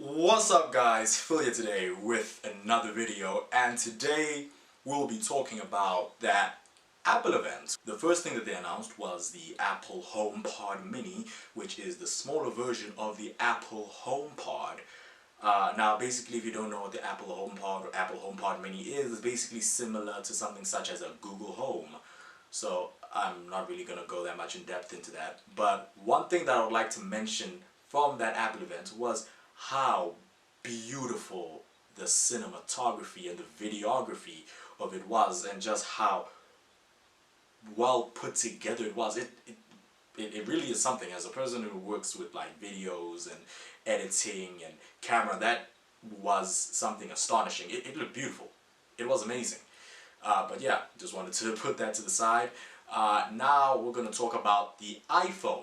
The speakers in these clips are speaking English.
What's up guys, Phil here today with another video, and today we'll be talking about that Apple event. The first thing that they announced was the Apple HomePod Mini, which is the smaller version of the Apple HomePod. Now basically, if you don't know what the Apple HomePod or Apple HomePod Mini is, it's basically similar to something such as a Google Home. So I'm not really going to go that much in depth into that. But one thing that I would like to mention from that Apple event was how beautiful the cinematography and the videography of it was, and just how well put together it was. It really is something. As a person who works with like videos and editing and camera, that was something astonishing. It looked beautiful. It was amazing. But yeah, just wanted to put that to the side. Now we're going to talk about the iPhone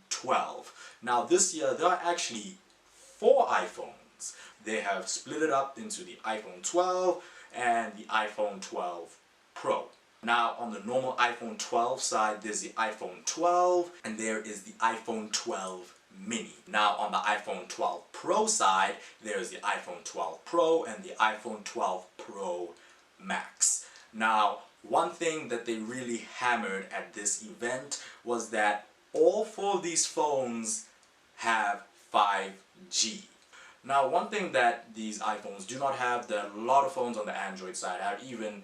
12. Now this year there are actually 4 iPhones. They have split it up into the iPhone 12 and the iPhone 12 Pro. Now on the normal iPhone 12 side, there's the iPhone 12 and there is the iPhone 12 Mini. Now on the iPhone 12 Pro side, there's the iPhone 12 Pro and the iPhone 12 Pro Max. Now, one thing that they really hammered at this event was that all 4 of these phones have 5G. Now, one thing that these iPhones do not have, that a lot of phones on the Android side have, even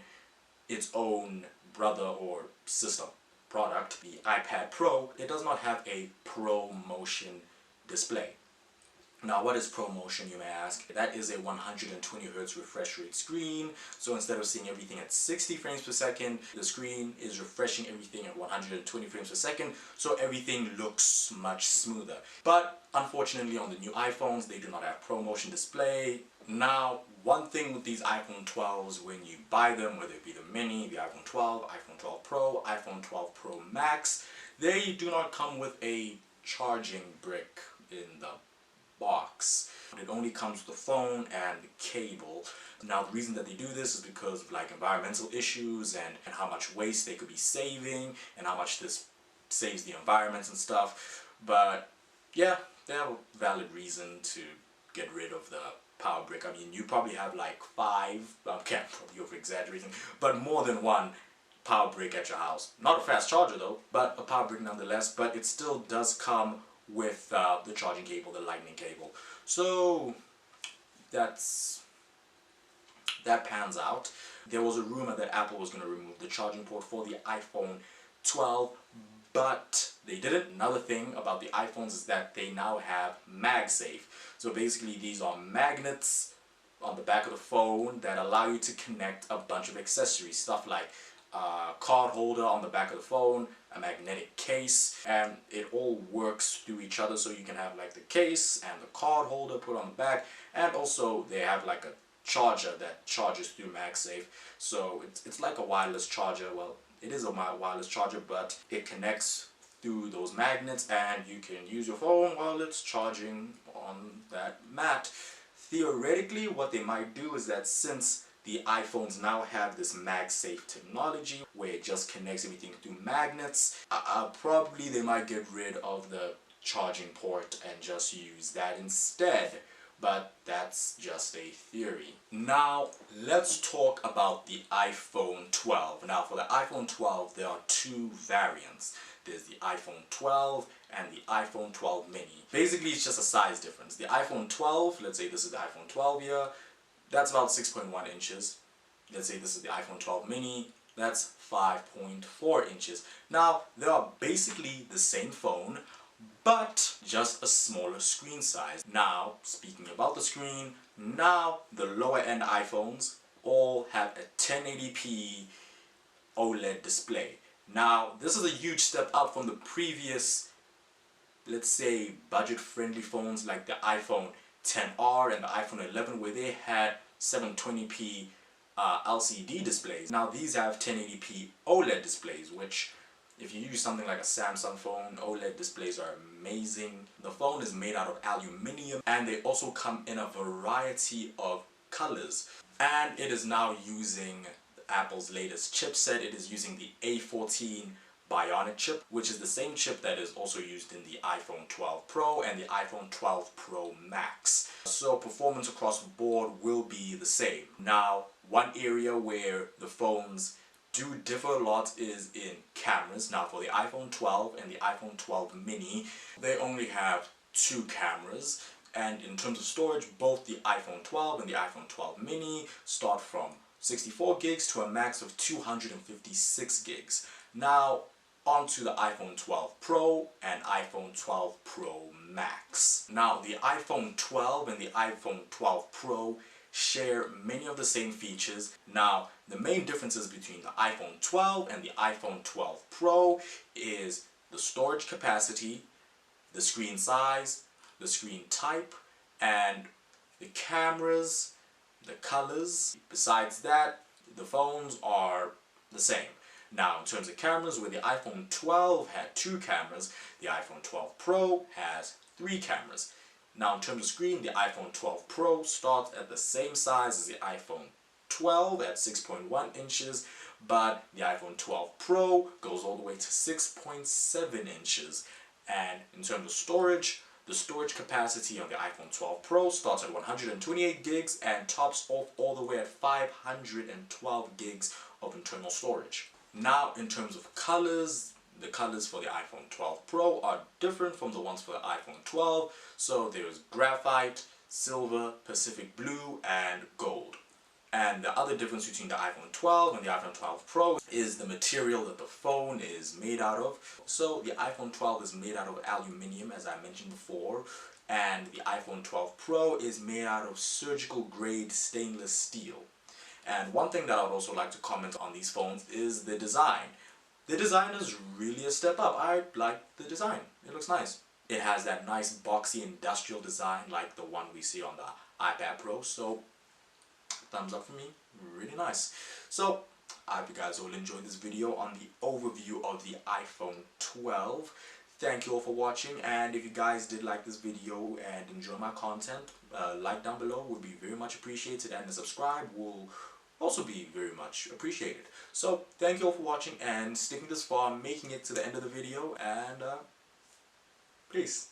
its own brother or sister product, the iPad Pro, it does not have a ProMotion display. Now, what is ProMotion, you may ask? That is a 120Hz refresh rate screen. So instead of seeing everything at 60 frames per second, the screen is refreshing everything at 120 frames per second, so everything looks much smoother. But unfortunately, on the new iPhones, they do not have ProMotion display. Now, one thing with these iPhone 12s, when you buy them, whether it be the Mini, the iPhone 12, iPhone 12 Pro, iPhone 12 Pro Max, they do not come with a charging brick in the box. It only comes with the phone and the cable. Now the reason that they do this is because of like environmental issues and how much waste they could be saving and how much this saves the environment and stuff. But yeah, they have a valid reason to get rid of the power brick. I mean, you probably have like 5, I'm probably over exaggerating, but more than 1 power brick at your house. Not a fast charger though, but a power brick nonetheless. But it still does come with the charging cable, the lightning cable. So that pans out. There was a rumor that Apple was going to remove the charging port for the iPhone 12, but they didn't. Another thing about the iPhones is that they now have MagSafe. So basically these are magnets on the back of the phone that allow you to connect a bunch of accessories, stuff like a card holder on the back of the phone, a magnetic case, and it all works through each other. So you can have like the case and the card holder put on the back, and also they have like a charger that charges through MagSafe. So it's like a wireless charger. Well, it is a wireless charger, but it connects through those magnets and you can use your phone while it's charging on that mat. Theoretically, what they might do is that since the iPhones now have this MagSafe technology where it just connects everything through magnets, probably they might get rid of the charging port and just use that instead. But that's just a theory. Now, let's talk about the iPhone 12. Now, for the iPhone 12, there are 2 variants. There's the iPhone 12 and the iPhone 12 Mini. Basically, it's just a size difference. The iPhone 12, let's say this is the iPhone 12 here, that's about 6.1 inches. Let's say this is the iPhone 12 Mini, that's 5.4 inches. Now, they are basically the same phone, but just a smaller screen size. Now, speaking about the screen, now the lower end iPhones all have a 1080p OLED display. Now, this is a huge step up from the previous, let's say, budget-friendly phones like the iPhone XR and the iPhone 11, where they had 720p LCD displays. Now these have 1080p OLED displays, which if you use something like a Samsung phone, OLED displays are amazing. The phone is made out of aluminium and they also come in a variety of colors. And it is now using Apple's latest chipset. It is using the A14 Bionic chip, which is the same chip that is also used in the iPhone 12 Pro and the iPhone 12 Pro Max. So performance across the board will be the same. Now, one area where the phones do differ a lot is in cameras. Now, for the iPhone 12 and the iPhone 12 mini, they only have 2 cameras. And in terms of storage, both the iPhone 12 and the iPhone 12 mini start from 64 gigs to a max of 256 gigs. Now, onto the iPhone 12 Pro and iPhone 12 Pro Max. Now, the iPhone 12 and the iPhone 12 Pro share many of the same features. Now, the main differences between the iPhone 12 and the iPhone 12 Pro is the storage capacity, the screen size, the screen type, and the cameras, the colors. Besides that, the phones are the same. Now, in terms of cameras, where the iPhone 12 had 2 cameras, the iPhone 12 Pro has 3 cameras. Now, in terms of screen, the iPhone 12 Pro starts at the same size as the iPhone 12 at 6.1 inches, but the iPhone 12 Pro goes all the way to 6.7 inches. And in terms of storage, the storage capacity on the iPhone 12 Pro starts at 128 gigs and tops off all the way at 512 gigs of internal storage. Now, in terms of colors, the colors for the iPhone 12 Pro are different from the ones for the iPhone 12. So there's graphite, silver, Pacific blue, and gold. And the other difference between the iPhone 12 and the iPhone 12 Pro is the material that the phone is made out of. So the iPhone 12 is made out of aluminum, as I mentioned before, and the iPhone 12 Pro is made out of surgical grade stainless steel. And one thing that I would also like to comment on these phones is the design. The design is really a step up. I like the design. It looks nice. It has that nice boxy industrial design like the one we see on the iPad Pro. So, thumbs up for me. Really nice. So, I hope you guys all enjoyed this video on the overview of the iPhone 12. Thank you all for watching, and if you guys did like this video and enjoy my content, like down below would be very much appreciated, and the subscribe will also be very much appreciated. So thank you all for watching and sticking this far, making it to the end of the video, and peace.